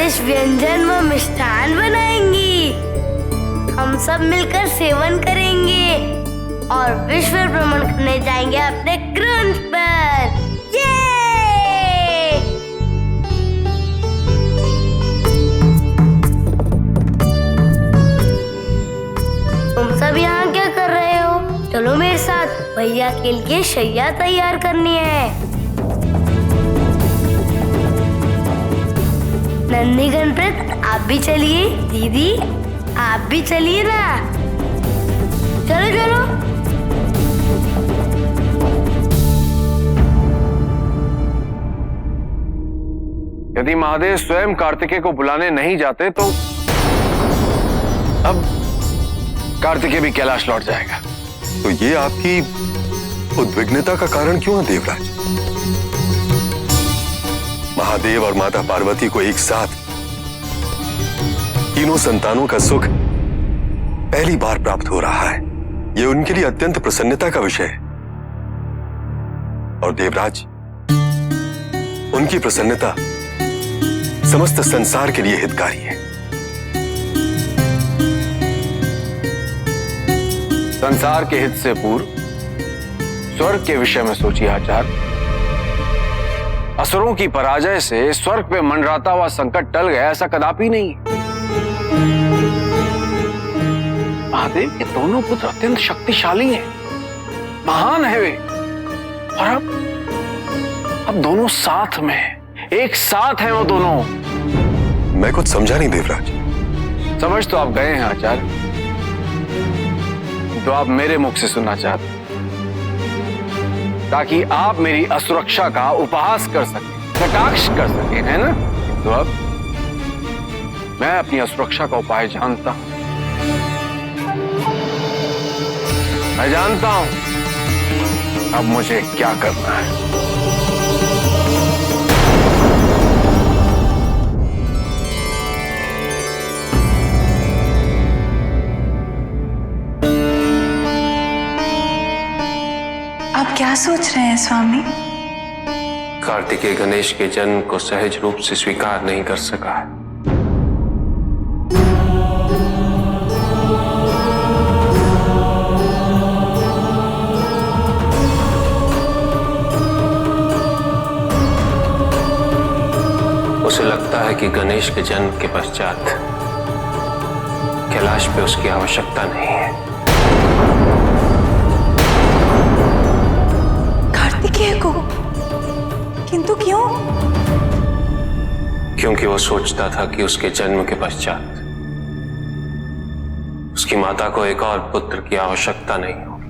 विशेष व्यंजन व मिष्ठान बनाएंगी। हम सब मिलकर सेवन करेंगे और विश्व भ्रमण करने जाएंगे अपने क्रूज पर। ये! तुम सब यहाँ क्या कर रहे हो? चलो मेरे साथ, भैया के लिए शैया तैयार करनी है। नन्ही गणपत, आप भी चलिए। दीदी, आप भी चलिए ना। चलो चलो। यदि महादेव स्वयं कार्तिकेय को बुलाने नहीं जाते तो अब कार्तिकेय भी कैलाश लौट जाएगा। तो ये आपकी उद्विग्नता का कारण क्यों है देवराज? महादेव और माता पार्वती को एक साथ तीनों संतानों का सुख पहली बार प्राप्त हो रहा है। ये उनके लिए अत्यंत प्रसन्नता का विषय है। और देवराज, उनकी प्रसन्नता समस्त संसार के लिए हितकारी है। संसार के हित से पूर्व स्वर्ग के विषय में सोचिए आचार्य। असुरों की पराजय से स्वर्ग पे मंडराता हुआ संकट टल गया, ऐसा कदापि नहीं। महादेव के दोनों पुत्र अत्यंत शक्तिशाली हैं, महान है वे। और अब दोनों साथ में हैं, एक साथ हैं वो दोनों। मैं कुछ समझा नहीं देवराज। समझ तो आप गए हैं आचार्य, तो आप मेरे मुख से सुनना चाहते, ताकि आप मेरी असुरक्षा का उपहास कर सकें, कटाक्ष कर सकें, है ना? तो अब मैं अपनी असुरक्षा का उपाय जानता हूं। मैं जानता हूं अब मुझे क्या करना है। आप क्या सोच रहे हैं स्वामी? कार्तिकेय गणेश के जन्म को सहज रूप से स्वीकार नहीं कर सका है। उसे लगता है कि गणेश के जन्म के पश्चात कैलाश पे उसकी आवश्यकता नहीं है। कार्तिकेय को? किंतु क्यों? क्योंकि वो सोचता था कि उसके जन्म के पश्चात उसकी माता को एक और पुत्र की आवश्यकता नहीं होगी।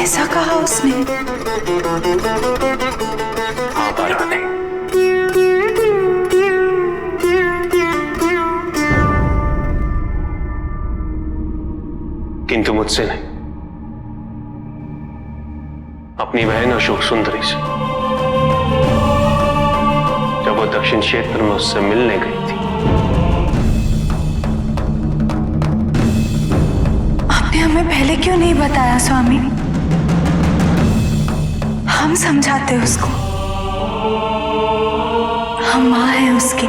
ऐसा कहा उसने? हाँ पार्वती, किंतु मुझसे नहीं, अपनी बहन अशोक सुंदरी से। जब वो दक्षिण क्षेत्र में उससे मिलने गई थी। आपने हमें पहले क्यों नहीं बताया स्वामी? हम समझाते उसको। हम मां हैं उसकी।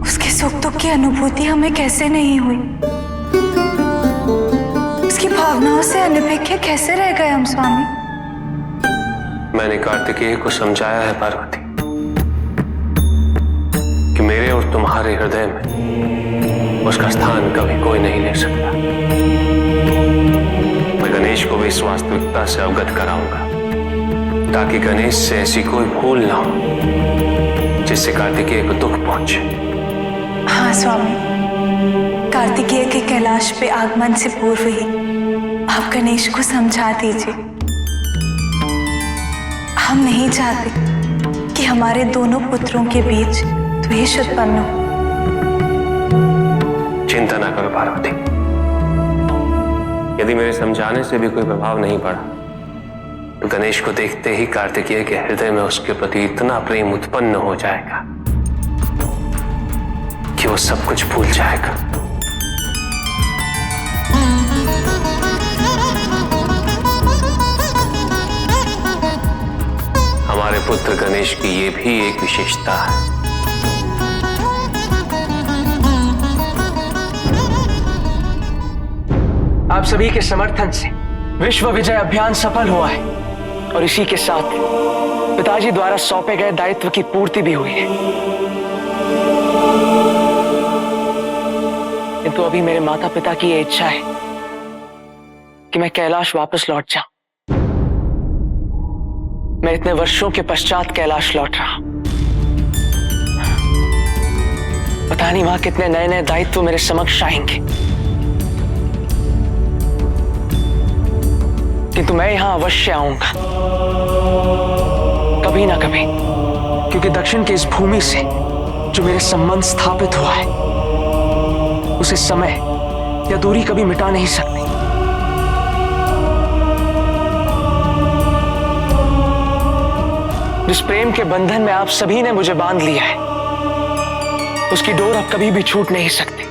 उसके सुख दुख की अनुभूति हमें कैसे नहीं हुई? उसकी भावनाओं से अनभिज्ञ कैसे रह गए हम स्वामी? मैंने कार्तिकेय को समझाया है पार्वती कि मेरे और तुम्हारे हृदय में उसका स्थान कभी कोई नहीं ले सकता। मैं गणेश को भी इस वास्तविकता से अवगत कराऊंगा, ताकि गणेश से ऐसी कोई भूल ना हो जिससे कार्तिकेय को दुख पहुंचे। हाँ स्वामी, कार्तिकेय के कैलाश पे आगमन से पूर्व ही आप गणेश को समझा दीजिए। हम नहीं चाहते कि हमारे दोनों पुत्रों के बीच द्वेष उत्पन्न हो। चिंता ना करो पार्वती, यदि मेरे समझाने से भी कोई प्रभाव नहीं पड़ा तो गणेश को देखते ही कार्तिकेय के हृदय में उसके प्रति इतना प्रेम उत्पन्न हो जाएगा कि वो सब कुछ भूल जाएगा। हमारे पुत्र गणेश की ये भी एक विशेषता है। आप सभी के समर्थन से विश्व विजय अभियान सफल हुआ है और इसी के साथ पिताजी द्वारा सौंपे गए दायित्व की पूर्ति भी हुई है। किंतु अभी मेरे माता पिता की ये इच्छा है कि मैं कैलाश वापस लौट जाऊं। मैं इतने वर्षों के पश्चात कैलाश लौट रहा हूं। पता नहीं वहां कितने नए नए दायित्व मेरे समक्ष आएंगे, किंतु मैं यहां अवश्य आऊंगा कभी ना कभी, क्योंकि दक्षिण की इस भूमि से जो मेरे संबंध स्थापित हुआ है उसे समय या दूरी कभी मिटा नहीं सकती। जिस प्रेम के बंधन में आप सभी ने मुझे बांध लिया है उसकी डोर अब कभी भी छूट नहीं सकती।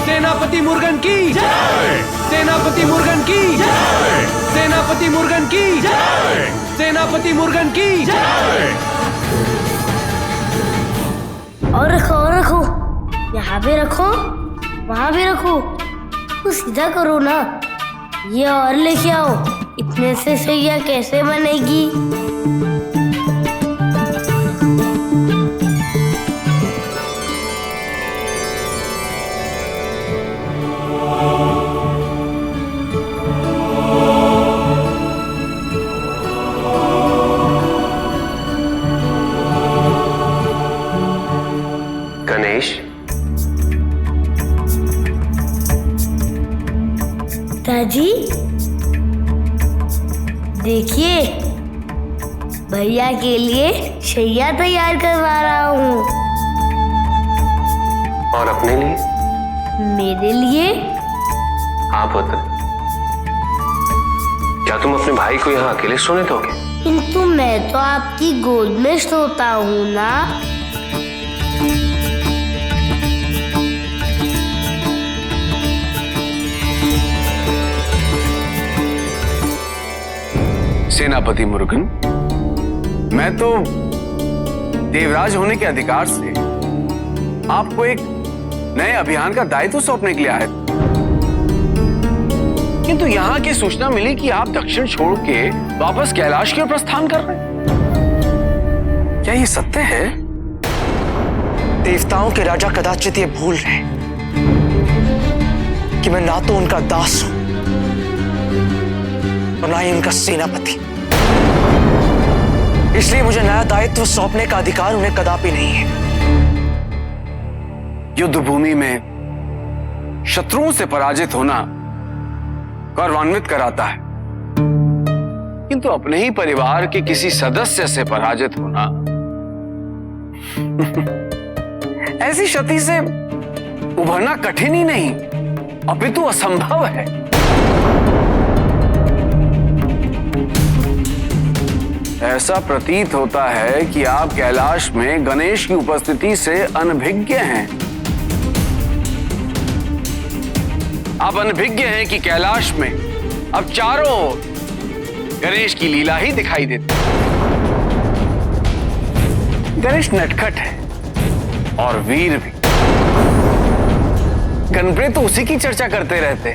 सेनापति मुर्गन की जय! सेनापति मुर्गन की जय! सेनापति मुर्गन की जय! सेनापति मुर्गन की जय! और रखो, यहाँ भी रखो, वहाँ भी रखो, तो सीधा करो ना। ये और लेके आओ, इतने से सैया कैसे बनेगी? गणेश, दादी देखिए, भैया के लिए शैया तैयार करवा रहा हूँ। और अपने लिए? मेरे लिए? हाँ पुत्र, क्या तुम अपने भाई को यहाँ अकेले सोने दोगे? किंतु मैं तो आपकी गोद में सोता हूँ ना। सेनापति मुर्गन, मैं तो देवराज होने के अधिकार से आपको एक नए अभियान का दायित्व सौंपने के लिए आया, किंतु यहाँ की सूचना मिली कि आप दक्षिण छोड़ के वापस कैलाश की ओर प्रस्थान कर रहे हैं। क्या ये सत्य है? देवताओं के राजा कदाचित ये भूल रहे हैं कि मैं ना तो उनका दास हूं और ना ही उनका सेनापति। इसलिए मुझे नया दायित्व सौंपने का अधिकार उन्हें कदापि नहीं है। युद्ध भूमि में शत्रुओं से पराजित होना गौरवान्वित कराता है, किंतु अपने ही परिवार के किसी सदस्य से पराजित होना ऐसी क्षति से उभरना कठिन ही नहीं अपितु असंभव है। ऐसा प्रतीत होता है कि आप कैलाश में गणेश की उपस्थिति से अनभिज्ञ हैं। आप अनभिज्ञ हैं कि कैलाश में अब चारों ओर गणेश की लीला ही दिखाई देती है। गणेश नटखट है और वीर भी। गणप्रिय तो उसी की चर्चा करते रहते।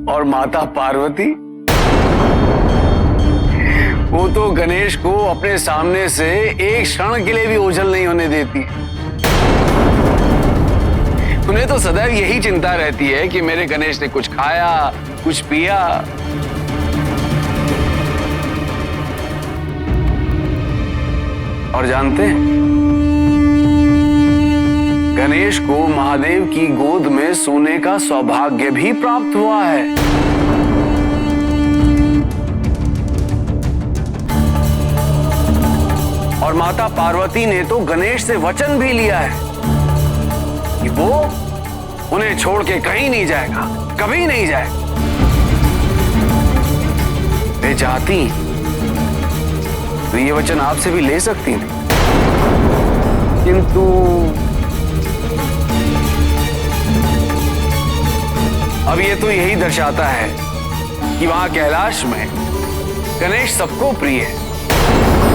और माता पार्वती, वो तो गणेश को अपने सामने से एक क्षण के लिए भी ओझल नहीं होने देती। उन्हें तो सदैव यही चिंता रहती है कि मेरे गणेश ने कुछ खाया, कुछ पिया। और जानते हैं, गणेश को महादेव की गोद में सोने का सौभाग्य भी प्राप्त हुआ है। और माता पार्वती ने तो गणेश से वचन भी लिया है कि वो उन्हें छोड़ के कहीं नहीं जाएगा, कभी नहीं जाएगा। वे चाहती तो ये वचन आपसे भी ले सकती थी, ये तो यही दर्शाता है कि वहां कैलाश में गणेश सबको प्रिय है।